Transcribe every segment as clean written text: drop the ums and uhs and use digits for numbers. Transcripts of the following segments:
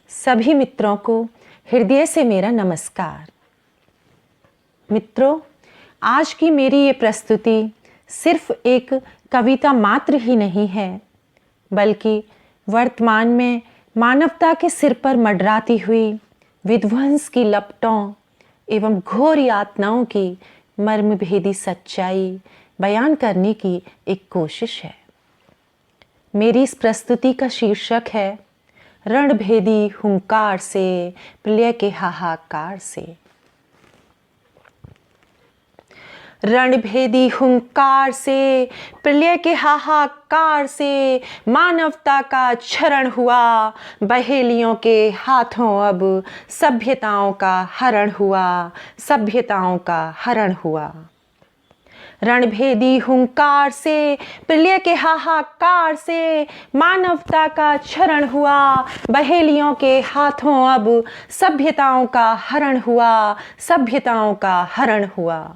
सभी मित्रों को हृदय से मेरा नमस्कार। मित्रों, आज की मेरी ये प्रस्तुति सिर्फ एक कविता मात्र ही नहीं है, बल्कि वर्तमान में मानवता के सिर पर मंडराती हुई विध्वंस की लपटों एवं घोर यातनाओं की मर्मभेदी सच्चाई बयान करने की एक कोशिश है। मेरी इस प्रस्तुति का शीर्षक है रणभेदी हुंकार से प्रलय के हाहाकार से। रणभेदी हुंकार से प्रलय के हाहाकार से मानवता का क्षरण हुआ, बहेलियों के हाथों अब सभ्यताओं का हरण हुआ, सभ्यताओं का हरण हुआ। रणभेदी हुंकार से प्रलय के हाहाकार से मानवता का क्षरण हुआ, बहेलियों के हाथों अब सभ्यताओं का हरण हुआ, सभ्यताओं का हरण हुआ।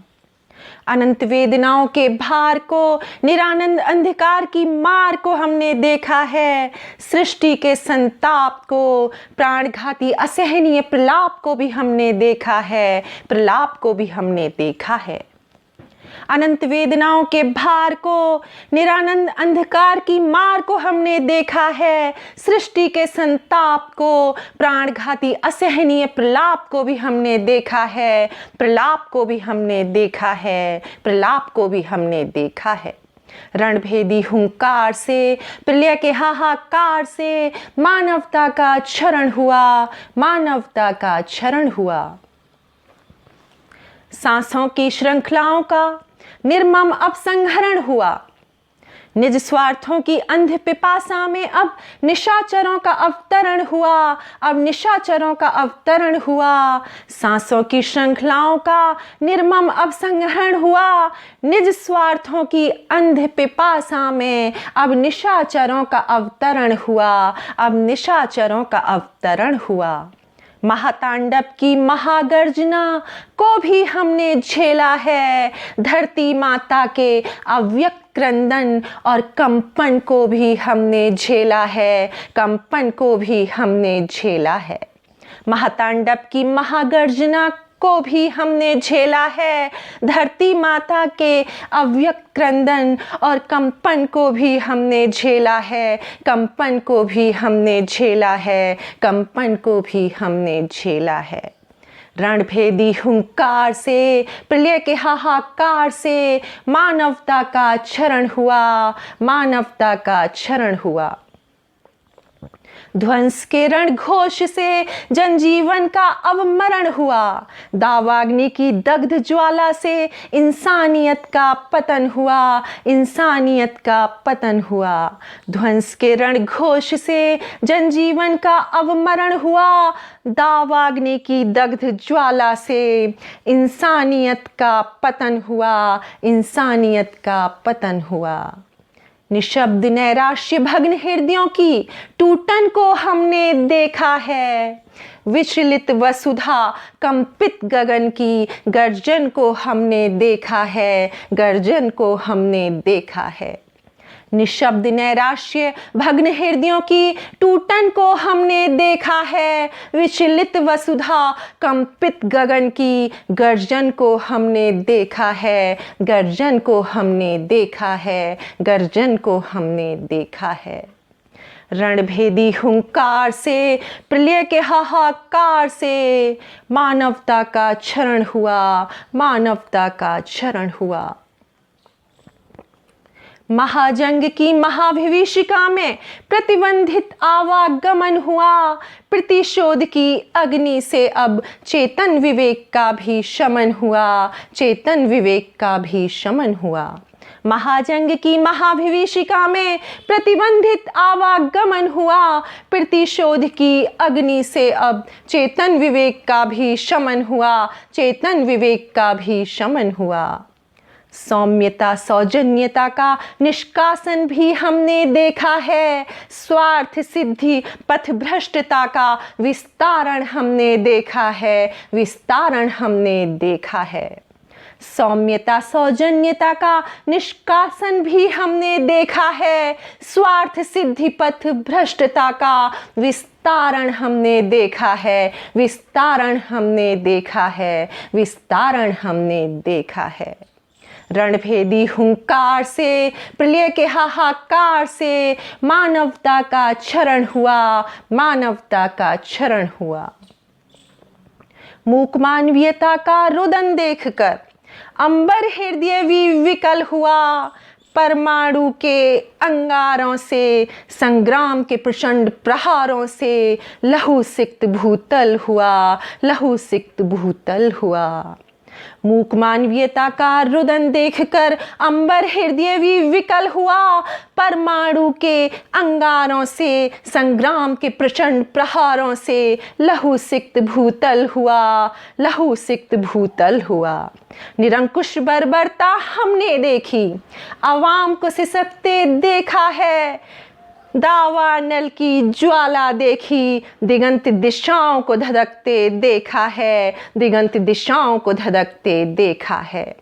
अनंत वेदनाओं के भार को, निरानंद अंधकार की मार को हमने देखा है। सृष्टि के संताप को, प्राणघाती असहनीय प्रलाप को भी हमने देखा है, प्रलाप को भी हमने देखा है। अनंत वेदनाओं के भार को, निरानंद अंधकार की मार को हमने देखा है। सृष्टि के संताप को, प्राणघाती असहनीय प्रलाप को भी हमने देखा है, प्रलाप को भी हमने देखा है, प्रलाप को भी हमने देखा है। रणभेदी हुंकार से प्रलय के हाहाकार से मानवता का क्षरण हुआ, मानवता का क्षरण हुआ। सांसों की श्रृंखलाओं का निर्मम अपसंहरण हुआ। निज स्वार्थों की अंध पिपासा में अब निशाचरों का अवतरण हुआ, अब निशाचरों का अवतरण हुआ। सांसों की श्रृंखलाओं का निर्मम अपसंहरण हुआ। निज स्वार्थों की अंध पिपासा में अब निशाचरों का अवतरण हुआ, अब निशाचरों का अवतरण हुआ। महातांडव की महागर्जना को भी हमने झेला है। धरती माता के अव्यक्त क्रंदन और कंपन को भी हमने झेला है, कंपन को भी हमने झेला है। महातांडव की महागर्जना को भी हमने झेला है। धरती माता के अव्यक्त क्रंदन और कंपन को भी हमने झेला है, कंपन को भी हमने झेला है, कंपन को भी हमने झेला है। रणभेदी हुंकार से प्रलय के हाहाकार से मानवता का क्षरण हुआ, मानवता का क्षरण हुआ। ध्वंस के रण घोष से जनजीवन का अवमरण हुआ। दावाग्नि की दग्ध ज्वाला से इंसानियत का पतन हुआ, इंसानियत का पतन हुआ। ध्वंस के रण घोष से जनजीवन का अवमरण हुआ। दावाग्नि की दग्ध ज्वाला से इंसानियत का पतन हुआ, इंसानियत का पतन हुआ। निशब्द नैराश्य भग्न हृदयों की टूटन को हमने देखा है। विचलित वसुधा कंपित गगन की गर्जन को हमने देखा है, गर्जन को हमने देखा है। निशब्द नैराश्य भग्न हृदयों की टूटन को हमने देखा है। विचलित वसुधा कंपित गगन की गर्जन को हमने देखा है, गर्जन को हमने देखा है, गर्जन को हमने देखा है। रणभेदी हुंकार से प्रलय के हाहाकार से मानवता का क्षरण हुआ, मानवता का क्षरण हुआ। महाजंग की महाभिविशिका में प्रतिबंधित आवागमन हुआ। प्रतिशोध की अग्नि से अब चेतन विवेक का भी शमन हुआ, चेतन विवेक का भी शमन हुआ। महाजंग की महाभिविशिका में प्रतिबंधित आवागमन हुआ। प्रतिशोध की अग्नि से अब चेतन विवेक का भी शमन हुआ, चेतन विवेक का भी शमन हुआ। सौम्यता सौजन्यता का निष्कासन भी हमने देखा है। स्वार्थ सिद्धि पथभ्रष्टता का विस्तारण हमने देखा है, विस्तारण हमने देखा है। सौम्यता सौजन्यता का निष्कासन भी हमने देखा है। स्वार्थ सिद्धि पथ भ्रष्टता का विस्तारण हमने देखा है। विस्तारण हमने देखा है। विस्तारण हमने देखा है। रणभेदी हुंकार से, प्रलय के हाहाकार से मानवता का क्षरण हुआ। मानवता का क्षरण हुआ। मूक मानवीयता का रुदन देखकर अंबर हृदय विकल हुआ। परमाणु के अंगारों से, संग्राम के प्रचंड प्रहारों से लहू सिक्त भूतल हुआ। लहू सिक्त भूतल हुआ। मूक मानवीयता का रुदन देखकर अंबर हृदय विकल हुआ। परमाणु के अंगारों से, संग्राम के प्रचंड प्रहारों से लहू सिक्त भूतल हुआ। लहू सिक्त भूतल हुआ। निरंकुश बर्बरता हमने देखी, आवाम को सिसकते देखा है। दावानल की ज्वाला देखी, दिगंत दिशाओं को धधकते देखा है। दिगंत दिशाओं को धधकते देखा है।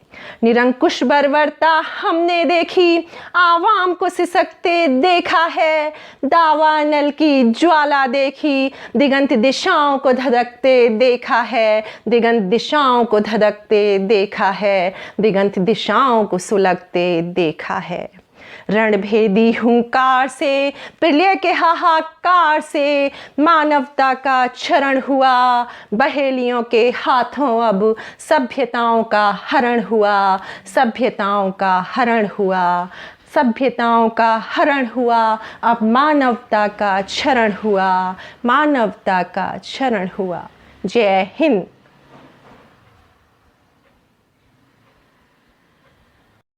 निरंकुश बर्बरता हमने देखी, आवाम को सिसकते देखा है। दावानल की ज्वाला देखी, दिगंत दिशाओं को धधकते देखा है। दिगंत दिशाओं को धधकते देखा है। दिगंत दिशाओं को सुलगते देखा है। रणभेदी हुंकार से, प्रलय के हाहाकार से मानवता का क्षरण हुआ। बहेलियों के हाथों अब सभ्यताओं का हरण हुआ। सभ्यताओं का हरण हुआ। सभ्यताओं का हरण हुआ। अब मानवता का क्षरण हुआ। मानवता का क्षरण हुआ। जय हिंद।